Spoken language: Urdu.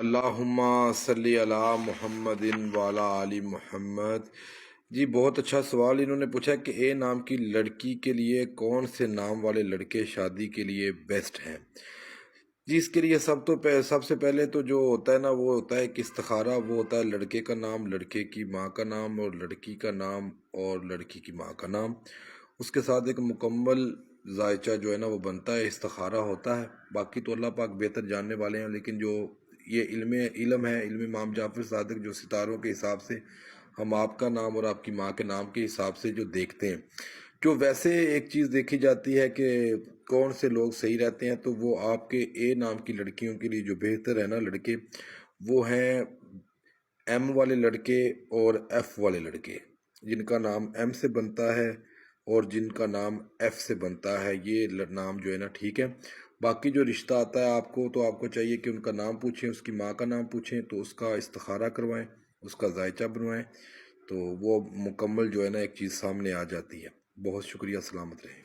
اللہم صلی علی محمد وعلی آل محمد۔ جی بہت اچھا سوال انہوں نے پوچھا کہ اے نام کی لڑکی کے لیے کون سے نام والے لڑکے شادی کے لیے بیسٹ ہیں۔ جی اس کے لیے سب سے پہلے تو جو ہوتا ہے نا وہ ہوتا ہے کہ استخارہ، وہ ہوتا ہے لڑکے کا نام، لڑکے کی ماں کا نام اور لڑکی کا نام اور لڑکی کی ماں کا نام۔ اس کے ساتھ ایک مکمل ذائچہ جو ہے نا وہ بنتا ہے، استخارہ ہوتا ہے۔ باقی تو اللہ پاک بہتر جاننے والے ہیں، لیکن جو یہ علم ہے، علم امام جعفر صادق، جو ستاروں کے حساب سے ہم آپ کا نام اور آپ کی ماں کے نام کے حساب سے جو دیکھتے ہیں، جو ویسے ایک چیز دیکھی جاتی ہے کہ کون سے لوگ صحیح رہتے ہیں، تو وہ آپ کے اے نام کی لڑکیوں کے لیے جو بہتر ہے نا لڑکے، وہ ہیں ایم والے لڑکے اور ایف والے لڑکے، جن کا نام ایم سے بنتا ہے اور جن کا نام ایف سے بنتا ہے، یہ نام جو ہے نا ٹھیک ہے۔ باقی جو رشتہ آتا ہے آپ کو، تو آپ کو چاہیے کہ ان کا نام پوچھیں، اس کی ماں کا نام پوچھیں، تو اس کا استخارہ کروائیں، اس کا ذائچہ بنوائیں، تو وہ مکمل جو ہے نا ایک چیز سامنے آ جاتی ہے۔ بہت شکریہ، سلامت رہیں۔